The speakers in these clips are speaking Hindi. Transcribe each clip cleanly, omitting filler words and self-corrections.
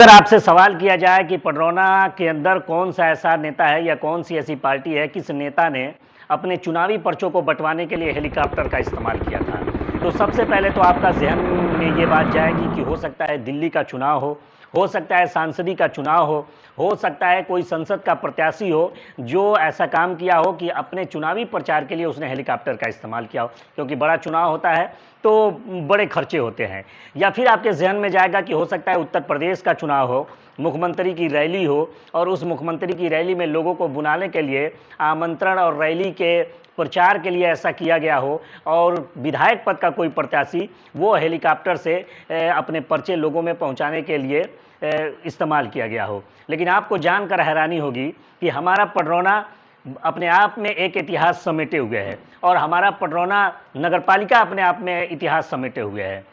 अगर आपसे सवाल किया जाए कि पडरौना के अंदर कौन सा ऐसा नेता है या कौन सी ऐसी पार्टी है, किस नेता ने अपने चुनावी पर्चों को बंटवाने के लिए हेलीकॉप्टर का इस्तेमाल किया था, तो सबसे पहले तो आपका ज़हन में ये बात जाएगी कि हो सकता है दिल्ली का चुनाव हो सकता है सांसदी का चुनाव हो सकता है कोई संसद का प्रत्याशी हो जो ऐसा काम किया हो कि अपने चुनावी प्रचार के लिए उसने हेलीकॉप्टर का इस्तेमाल किया हो, क्योंकि बड़ा चुनाव होता है तो बड़े खर्चे होते हैं। या फिर आपके जहन में जाएगा कि हो सकता है उत्तर प्रदेश का चुनाव हो, मुख्यमंत्री की रैली हो और उस मुख्यमंत्री की रैली में लोगों को बुलाने के लिए आमंत्रण और रैली के प्रचार के लिए ऐसा किया गया हो और विधायक पद का कोई प्रत्याशी वो हेलीकॉप्टर से अपने पर्चे लोगों में पहुंचाने के लिए इस्तेमाल किया गया हो। लेकिन आपको जानकर हैरानी होगी कि हमारा पडरौना अपने आप में एक इतिहास समेटे हुए है और हमारा पडरौना नगरपालिका अपने आप में इतिहास समेटे हुए है।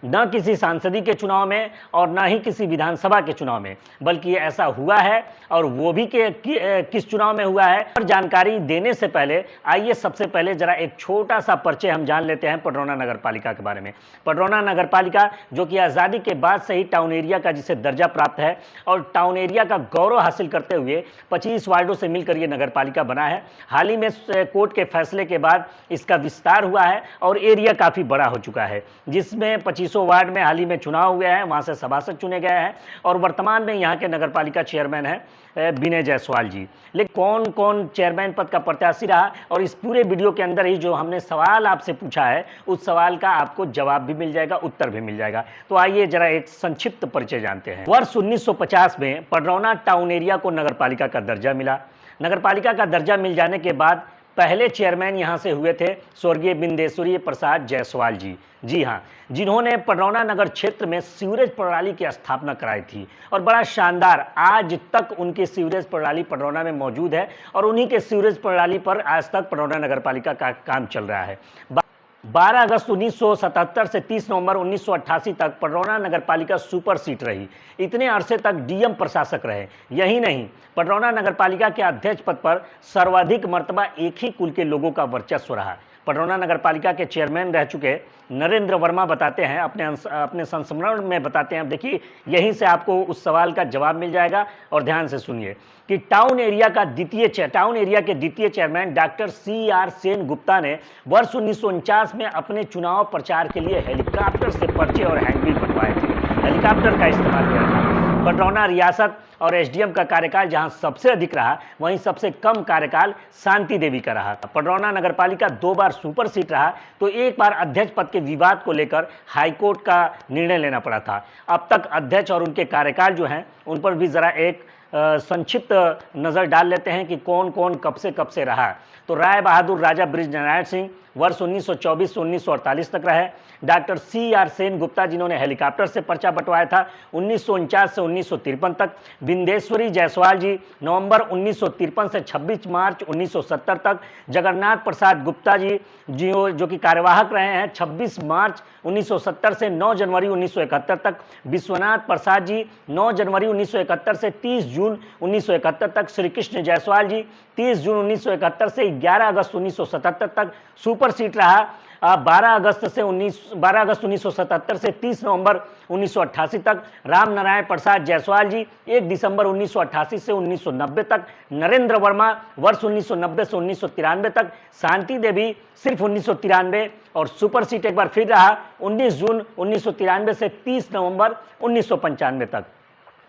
न किसी सांसदी के चुनाव में और न ही किसी विधानसभा के चुनाव में, बल्कि ये ऐसा हुआ है और वो भी किस चुनाव में हुआ है। और जानकारी देने से पहले आइए सबसे पहले जरा एक छोटा सा परिचय हम जान लेते हैं पडरौना नगरपालिका के बारे में। पडरौना नगरपालिका जो कि आज़ादी के बाद से ही टाउन एरिया का जिसे दर्जा प्राप्त है और टाउन एरिया का गौरव हासिल करते हुए 25 वार्डों से मिलकर ये नगरपालिका बना है। हाल ही में कोर्ट के फैसले के बाद इसका विस्तार हुआ है और एरिया काफ़ी बड़ा हो चुका है, जिसमें 25 वार्ड में हाल ही में चुनाव हुए हैं, वहां से सभासद चुने गए हैं और वर्तमान में यहां के नगरपालिका चेयरमैन है विनय जायसवाल जी। लेकिन कौन कौन चेयरमैन पद का प्रत्याशी रहा और इस पूरे वीडियो के अंदर ही जो हमने सवाल आपसे पूछा है उस सवाल का आपको जवाब भी मिल जाएगा, उत्तर भी मिल जाएगा। तो आइए जरा एक संक्षिप्त परिचय जानते हैं। वर्ष 1950 में पडरौना टाउन एरिया को नगरपालिका का दर्जा मिला। नगरपालिका का दर्जा मिल जाने के बाद पहले चेयरमैन यहां से हुए थे स्वर्गीय बिंदेश्वरी प्रसाद जायसवाल जी। जी हाँ, जिन्होंने पडरौना नगर क्षेत्र में सीवरेज प्रणाली की स्थापना कराई थी और बड़ा शानदार आज तक उनकी सीवरेज प्रणाली पडरौना में मौजूद है और उन्हीं के सीवरेज प्रणाली पर आज तक पडरौना नगरपालिका का काम चल रहा है। 12 अगस्त 1977 से 30 नवंबर 1988 तक पडरौना नगरपालिका सुपर सीट रही। इतने अरसे तक डीएम प्रशासक रहे। यही नहीं, पडरौना नगरपालिका के अध्यक्ष पद पर सर्वाधिक मर्तबा एक ही कुल के लोगों का वर्चस्व रहा। पडरौना नगरपालिका के चेयरमैन रह चुके नरेंद्र वर्मा बताते हैं अपने संस्मरण में बताते हैं, देखिए यहीं से आपको उस सवाल का जवाब मिल जाएगा और ध्यान से सुनिए कि टाउन एरिया के द्वितीय chairman doctor CR Sen Gupta ने वर्ष 1949 में अपने चुनाव प्रचार के लिए हेलीकॉप्टर से पर्चे और हैंडबिल बंटवाए थे। हेलीकॉप्टर का इस्तेमाल किया था। पडरौना रियासत और SDM का कार्यकाल जहां सबसे अधिक रहा, वहीं सबसे कम कार्यकाल शांति देवी का रहा। पडरौना नगरपालिका 2 बार सुपर सीट रहा तो एक बार अध्यक्ष पद के विवाद को लेकर हाईकोर्ट का निर्णय लेना पड़ा था। अब तक अध्यक्ष और उनके कार्यकाल जो हैं उन पर भी जरा एक संक्षिप्त नज़र डाल लेते हैं कि कौन कौन कब से रहा। तो राय बहादुर राजा बृजनारायण सिंह वर्ष 1924 से 1948 तक रहे। डॉक्टर CR सेन गुप्ता जिन्होंने हेलीकॉप्टर से पर्चा बंटवाया था 1949 से 1953 तक। बिंदेश्वरी जायसवाल जी नवंबर 1953 से 26 मार्च 1970 तक। जगन्नाथ प्रसाद गुप्ता जी जो कि कार्यवाहक रहे हैं 26 मार्च 1970 से 9 जनवरी 1971 तक। विश्वनाथ प्रसाद जी 9 जनवरी 1971 से 30 जून 1971 तक। श्री कृष्ण जायसवाल जी 30 जून 1971 से 11 अगस्त 1977 तक सुपर सीट रहा। 12 अगस्त 1977 से 30 नवंबर 1988 तक। राम नारायण प्रसाद जायसवाल जी 1 दिसंबर 1988 से 1990 तक। नरेंद्र वर्मा वर्ष 1990 से 1993 तक। शांति देवी सिर्फ 1993 और सुपर सीट एक बार फिर रहा 19 जून 1993 से 30 नवंबर 1995 तक।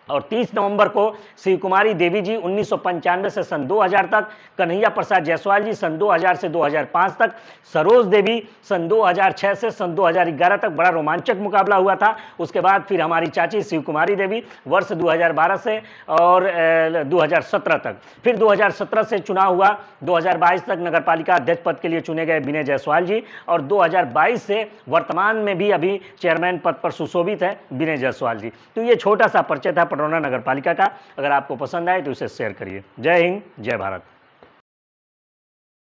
और 30 नवंबर को शिव कुमारी देवी जी 1995 से सन 2000 तक। कन्हैया प्रसाद जायसवाल जी सन 2000 से 2005 तक। सरोज देवी सन 2006 से सन 2011 तक। बड़ा रोमांचक मुकाबला हुआ था। उसके बाद फिर हमारी चाची शिव कुमारी देवी वर्ष 2012 से और 2017 तक। फिर 2017 से चुनाव हुआ, 2022 तक नगरपालिका अध्यक्ष पद के लिए चुने गए विनय जायसवाल जी और 2022 से वर्तमान में भी अभी चेयरमैन पद पर सुशोभित है विनय जायसवाल जी। तो ये छोटा सा परिचय था पडरौना नगरपालिका का। अगर आपको पसंद आए तो इसे शेयर करिए। जय हिंद, जय भारत।